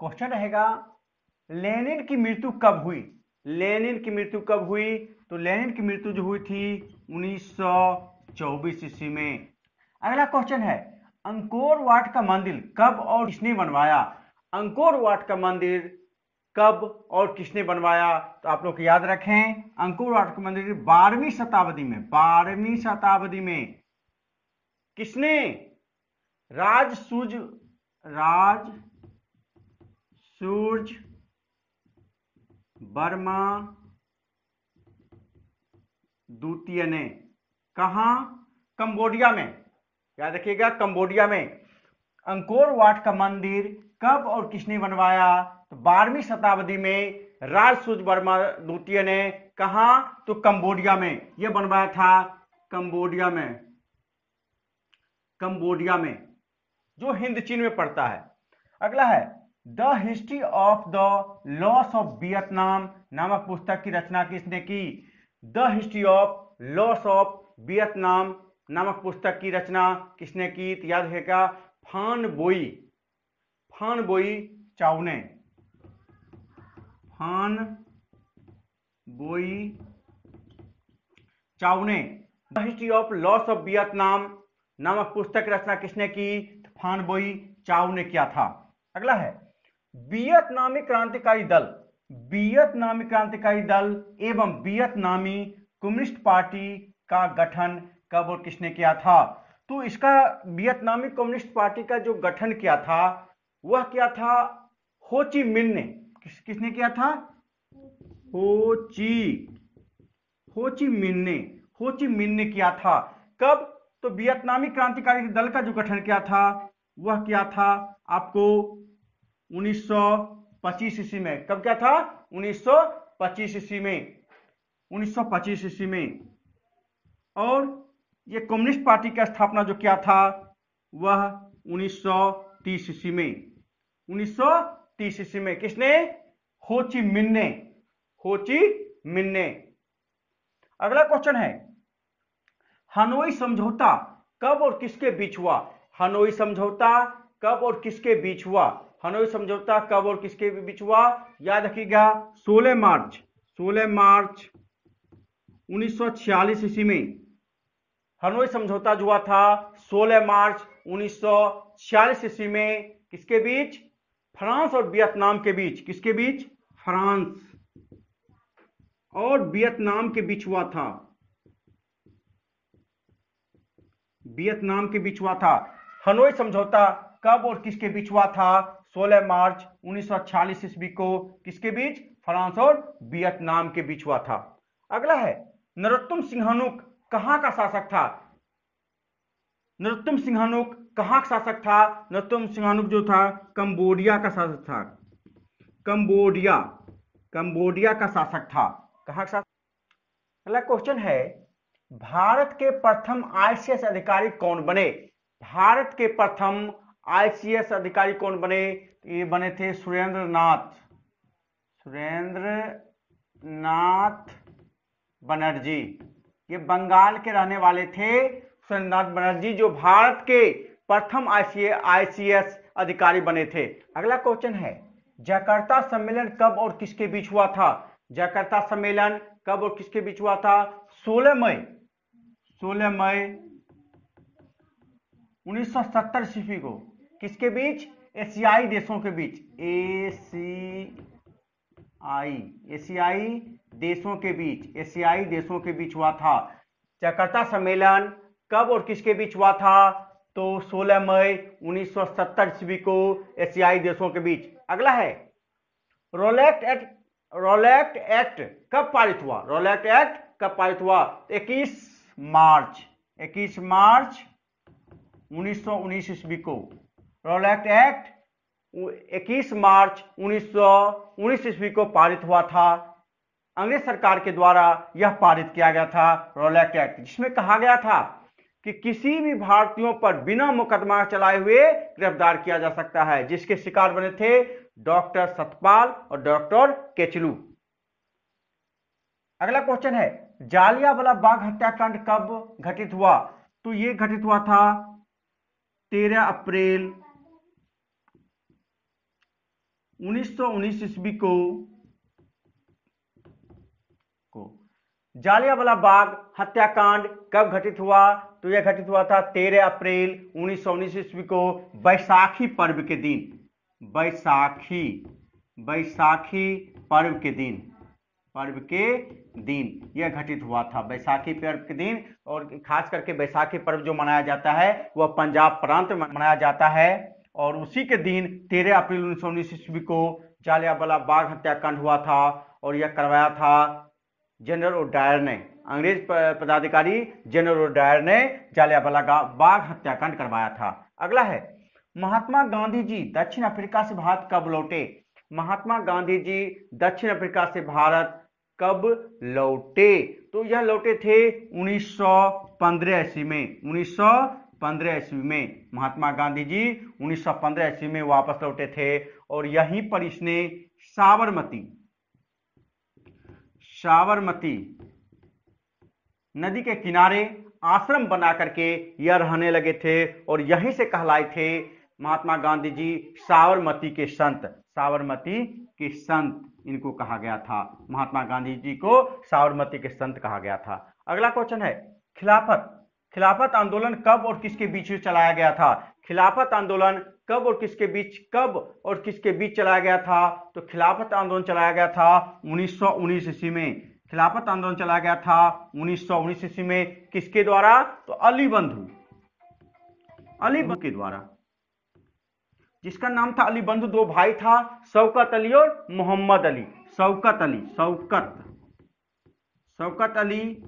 Question रहेगा Lenin की मृत्यु कब हुई। लेनिन की मृत्यु कब हुई? तो लेनिन की मृत्यु जो हुई थी 1924 ईस्वी में। अगला क्वेश्चन है अंकोर वाट का मंदिर कब और किसने बनवाया? अंकोर वाट का मंदिर कब और किसने बनवाया? तो आप लोग याद रखें, अंकोर वाट का मंदिर 12वीं शताब्दी में, 12वीं शताब्दी में किसने? राज सूर्य वर्मा द्वितीय ने। कहां? कंबोडिया में। याद रखिएगा, कंबोडिया में। अंकोर वाट का मंदिर कब और किसने बनवाया? तो 12वीं शताब्दी में राज सूर्य वर्मा द्वितीय ने। कहां? तो कंबोडिया में यह बनवाया था, कंबोडिया में, कंबोडिया में जो हिंद चीन में पड़ता है। अगला है the history of the loss of Vietnam नामक पुस्तक की रचना किसने की? The history of loss of Vietnam नामक पुस्तक की रचना किसने की? तो याद रखिएगा फान बोई चाउ ने। फान बोई चाउ ने the history of loss of Vietnam नामक पुस्तक की रचना किसने की? फान बोई चाउ ने किया था। अगला है वियतनामी क्रांतिकारी दल एवं वियतनामी कम्युनिस्ट पार्टी का गठन कब और किसने किया था? तो इसका वियतनामी कम्युनिस्ट पार्टी का जो गठन किया था वह किया था हो ची मिन्ह ने। किसने किया था? हो ची मिन्ह ने किया था। कब? तो वियतनामी क्रांतिकारी दल का जो गठन किया था वह किया था आपको 1925 ईस्वी में। कब क्या था? 1925 ईस्वी में, 1925 ईस्वी में। और ये कम्युनिस्ट पार्टी की स्थापना जो किया था वह 1930 ईस्वी में, 1930 ईस्वी में। किसने? हो ची मिन्ह ने। अगला क्वेश्चन है हनोई समझौता कब और किसके बीच हुआ? हनोई समझौता कब और किसके बीच हुआ? हनोई समझौता कब और किसके बीच हुआ? याद रखिएगा 16 मार्च 1946 ईस्वी में हनोई समझौता जो हुआ था 16 मार्च 1946 ईस्वी में। किसके बीच? फ्रांस और वियतनाम के बीच। किसके बीच? फ्रांस और वियतनाम के बीच हुआ था, वियतनाम के बीच हुआ था। हनोई समझौता कब और किसके बीच हुआ था? 16 मार्च 1946 ईस्वी को। किसके बीच? फ्रांस और वियतनाम के बीच हुआ था। अगला है नरोत्तम सिंहानुक कहां का शासक था? नरोत्तम सिंहानुक कहां का शासक था? नरोत्तम सिंहानुक जो था कंबोडिया का शासक था। कंबोडिया का शासक था। कहां का शासक? अगला क्वेश्चन है भारत के प्रथम आईसीएस अधिकारी कौन बने? भारत के प्रथम आईसीएस अधिकारी कौन बने? ये बने थे सुरेंद्र नाथ बनर्जी। ये बंगाल के रहने वाले थे सुरेंद्र नाथ बनर्जी, जो भारत के प्रथम आईसीएस अधिकारी बने थे। अगला क्वेश्चन है जकार्ता सम्मेलन कब और किसके बीच हुआ था? जकार्ता सम्मेलन कब और किसके बीच हुआ था? 16 मई 1970 ईस्वी को। किसके बीच? एशियाई देशों के बीच। एशियाई देशों के बीच हुआ था। जकार्ता सम्मेलन कब और किसके बीच हुआ था? तो 16 मई 1970 ईस्वी को एशियाई देशों के बीच। अगला है रोलेक्ट एक्ट कब पारित हुआ? रोलेक्ट एक्ट कब पारित हुआ? 21 मार्च 1919 ईस्वी को। रोलेक्ट एक्ट 21 मार्च 1919 ईस्वी को पारित हुआ था। अंग्रेज सरकार के द्वारा यह पारित किया गया था रोलेक्ट एक्ट, जिसमें कहा गया था कि किसी भी भारतीयों पर बिना मुकदमा चलाए हुए गिरफ्तार किया जा सकता है, जिसके शिकार बने थे डॉक्टर सतपाल और डॉक्टर केचलू। अगला क्वेश्चन है जालियांवाला बाग हत्याकांड कब घटित हुआ? तो यह घटित हुआ था 13 अप्रैल 1919 ईस्वी को जालियांवाला बाग हत्याकांड कब घटित हुआ? तो यह घटित हुआ था 13 अप्रैल 1919 ईस्वी को बैसाखी पर्व के दिन। बैसाखी पर्व के दिन यह घटित हुआ था, बैसाखी पर्व के दिन। और खास करके बैसाखी पर्व जो मनाया जाता है वह पंजाब प्रांत में मनाया जाता है, और उसी के दिन 13 अप्रैल 1919 ईस्वी को जालियांवाला बाग हत्याकांड हुआ था, और यह करवाया था जनरल ओडायर ने, अंग्रेज पदाधिकारी जनरल ओडायर ने जालियांवाला बाग हत्याकांड करवाया था। अगला है, महात्मा गांधी जी दक्षिण अफ्रीका से भारत कब लौटे? महात्मा गांधी जी दक्षिण अफ्रीका से भारत कब लौटे? तो यह लौटे थे 1915 ईस्वी में। 1915 ईस्वी में महात्मा गांधी जी 1915 ईस्वी में वापस लौटे थे, और यहीं पर इसने साबरमती नदी के किनारे आश्रम बना करके यह रहने लगे थे, और यहीं से कहलाए थे महात्मा गांधी जी साबरमती के संत इनको कहा गया था। महात्मा गांधी जी को साबरमती के संत कहा गया था। अगला क्वेश्चन है, खिलाफत आंदोलन कब और किसके बीच चलाया गया था? खिलाफत आंदोलन कब और किसके बीच चलाया गया था? तो खिलाफत आंदोलन चलाया गया था 1919 ईस्वी में। खिलाफत आंदोलन चलाया गया था 1919 ईस्वी में। किसके द्वारा? तो अली बंधु के द्वारा, जिसका नाम था अली बंधु। दो भाई था, शौकत अली और मोहम्मद अली। शौकत अली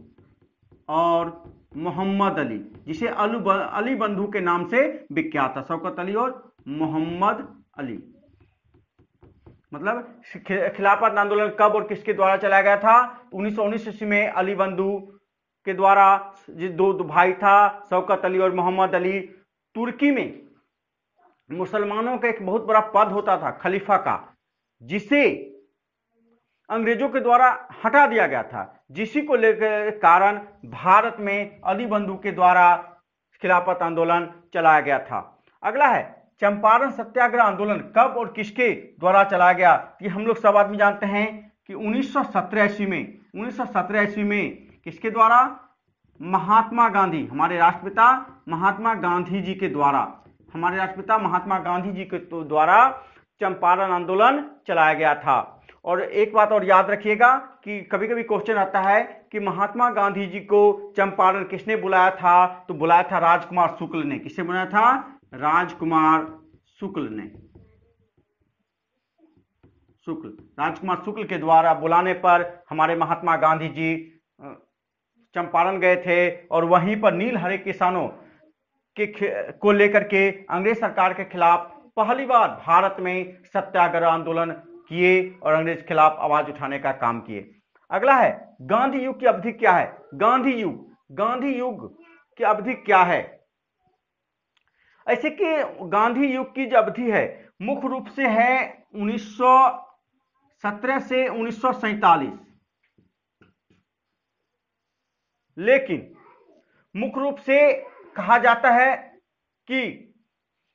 और मोहम्मद अली, जिसे अली बंधु के नाम से विख्यात था। शौकत अली और मोहम्मद अली। मतलब खिलाफत आंदोलन कब और किसके द्वारा चलाया गया था? 1919 ईस्वी में अली बंधु के द्वारा। दो भाई था, शौकत अली और मोहम्मद अली। तुर्की में मुसलमानों का एक बहुत बड़ा पद होता था खलीफा का, जिसे अंग्रेजों के द्वारा हटा दिया गया था, जिसी को लेकर कारण भारत में अली बंधु के द्वारा खिलाफत आंदोलन चलाया गया था। अगला है, चंपारण सत्याग्रह आंदोलन कब और किसके द्वारा चलाया गया? ये हम लोग सब आदमी जानते हैं कि 1917 ईस्वी में किसके द्वारा? महात्मा गांधी, हमारे राष्ट्रपिता महात्मा गांधी जी के द्वारा चंपारण आंदोलन चलाया गया था। और एक बात और याद रखिएगा कि कभी कभी क्वेश्चन आता है कि महात्मा गांधी जी को चंपारण किसने बुलाया था? तो बुलाया था राजकुमार शुक्ल ने। किसने बुलाया था? राजकुमार शुक्ल के द्वारा बुलाने पर हमारे महात्मा गांधी जी चंपारण गए थे, और वहीं पर नील हरे किसानों को लेकर के अंग्रेज सरकार के खिलाफ पहली बार भारत में सत्याग्रह आंदोलन किए और अंग्रेज के खिलाफ आवाज उठाने का काम किए। अगला है, गांधी युग की अवधि क्या है? गांधी युग की अवधि क्या है? ऐसे कि गांधी युग की जो अवधि है मुख्य रूप से है 1917 से 1947, लेकिन मुख्य रूप से कहा जाता है कि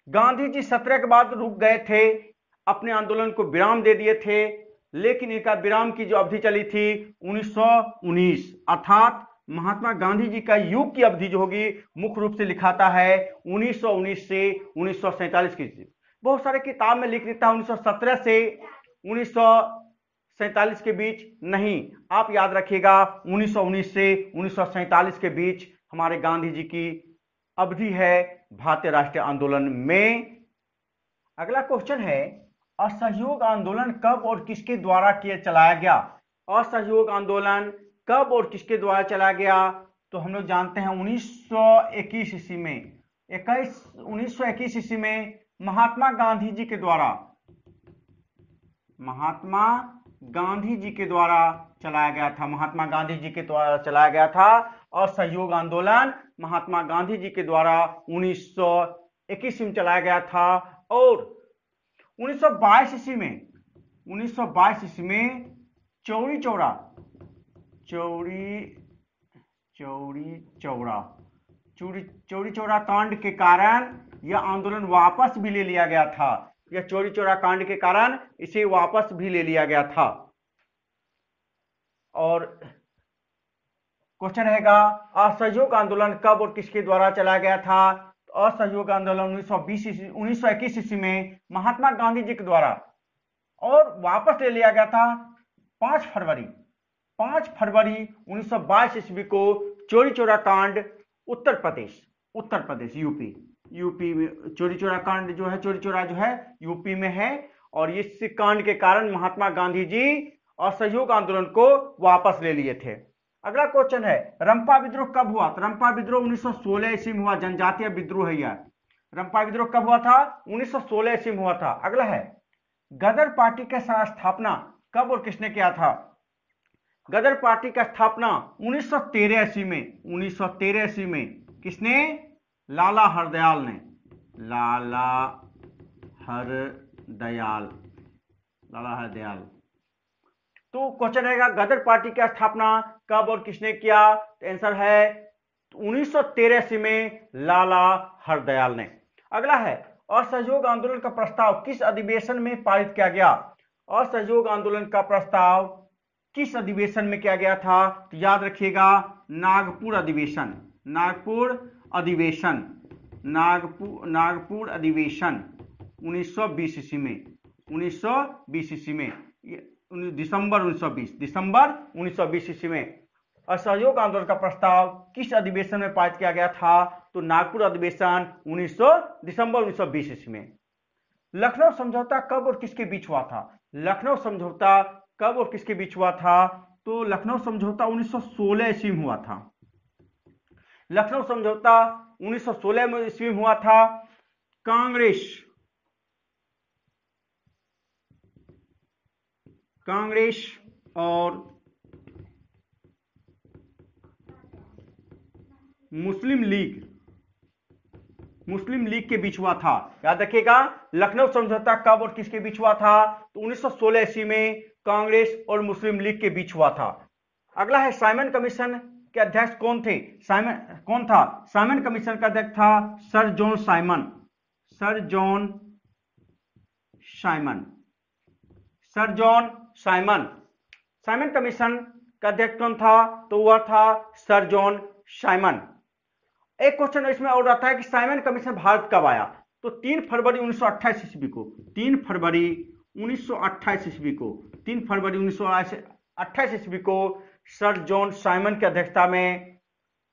गांधी जी 17 के बाद रुक गए थे, अपने आंदोलन को विराम दे दिए थे, लेकिन इनका विराम की जो अवधि चली थी 1919, अर्थात महात्मा गांधी जी का युग की अवधि जो होगी मुख्य रूप से लिखाता है 1919 से 1947 की। बहुत सारे किताब में लिख देता है 1917 से 1947 के बीच, नहीं, आप याद रखिएगा 1919 से 1947 के बीच हमारे गांधी जी की अवधि है भारतीय राष्ट्रीय आंदोलन में। अगला क्वेश्चन है, असहयोग आंदोलन कब और किसके द्वारा चलाया गया? असहयोग आंदोलन कब और किसके द्वारा चलाया गया? तो हम लोग जानते हैं 1921 ईस्वी में महात्मा गांधी जी के द्वारा चलाया गया था। असहयोग आंदोलन महात्मा गांधी जी के द्वारा 1921 में चलाया गया था। और 1922 ईस्वी में चौरी चौरा कांड के कारण यह आंदोलन वापस भी ले लिया गया था। यह चोरी चोरा कांड के कारण इसे वापस भी ले लिया गया था। और क्वेश्चन रहेगा असहयोग आंदोलन कब और किसके द्वारा चलाया गया था? असहयोग आंदोलन 1921 ईस्वी में महात्मा गांधी जी के द्वारा, और वापस ले लिया गया था 5 फरवरी 1922 ईस्वी को। चोरी चोरा कांड उत्तर प्रदेश यूपी में चोरी चोरा कांड जो है, चोरी चोरा जो है यूपी में है। और इस कांड के कारण महात्मा गांधी जी असहयोग आंदोलन को वापस ले लिए थे। अगला क्वेश्चन है रंपा विद्रोह कब हुआ? तो रंपा विद्रोह 1916 ईस्वी में हुआ। जनजातीय विद्रोह है यह। रंपा विद्रोह कब हुआ था? 1916 ईस्वी में हुआ था। अगला है गदर पार्टी का स्थापना कब और किसने किया था? गदर पार्टी का स्थापना 1913 ईस्वी में। 1913 ईस्वी में किसने? लाला हरदयाल ने। लाला हरदयाल। तो क्वेश्चन रहेगा गदर पार्टी की स्थापना कब और किसने किया? तो आंसर है 1913 ईस्वी में लाला हरदयाल ने। अगला है असहयोग आंदोलन का प्रस्ताव किस अधिवेशन में पारित किया गया? असहयोग आंदोलन का प्रस्ताव किस अधिवेशन में किया गया था? तो याद रखिएगा नागपुर अधिवेशन। नागपुर अधिवेशन 1920 ईस्वी में। दिसंबर 1920 ईस्वी में असहयोग आंदोलन का प्रस्ताव किस अधिवेशन में पारित किया गया था? तो नागपुर अधिवेशन दिसंबर 1920 ईस्वी में। लखनऊ समझौता कब और किसके बीच हुआ था? लखनऊ समझौता कब और किसके बीच हुआ था? तो लखनऊ समझौता 1916 ईस्वी में हुआ था। लखनऊ समझौता 1916 ईस्वी में हुआ था। कांग्रेस और मुस्लिम लीग के बीच हुआ था। याद रखिएगा लखनऊ समझौता कब और किसके बीच हुआ था? तो 1916 ईस्वी में कांग्रेस और मुस्लिम लीग के बीच हुआ था। अगला है साइमन कमीशन के अध्यक्ष कौन थे? साइमन कमीशन का अध्यक्ष था sir John Simon. Simon commission का अध्यक्ष कौन था? तो वह था सर जॉन साइमन। एक क्वेश्चन इसमें और आता है कि साइमन कमीशन भारत कब आया? तो 3 फरवरी 1928 ईस्वी को। 3 फरवरी 1928 ईस्वी को सर जॉन साइमन की अध्यक्षता में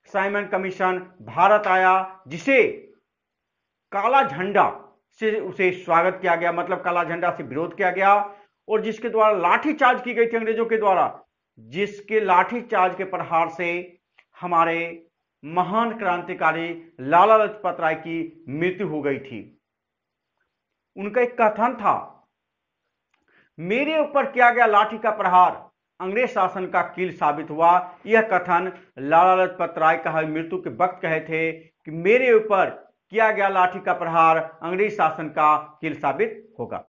साइमन कमीशन भारत आया, जिसे काला झंडा से उसे स्वागत किया गया, मतलब काला झंडा से विरोध किया गया, और जिसके द्वारा लाठीचार्ज की गई थी अंग्रेजों के द्वारा, जिसके लाठीचार्ज के प्रहार से हमारे महान क्रांतिकारी लाला लाजपत राय की मृत्यु हो गई थी। उनका एक कथन था, मेरे ऊपर किया गया लाठी का प्रहार अंग्रेज शासन का कील साबित हुआ। यह कथन लाला लाजपत राय का मृत्यु के वक्त कहे थे कि मेरे ऊपर किया गया लाठी का प्रहार अंग्रेज शासन का कील साबित होगा।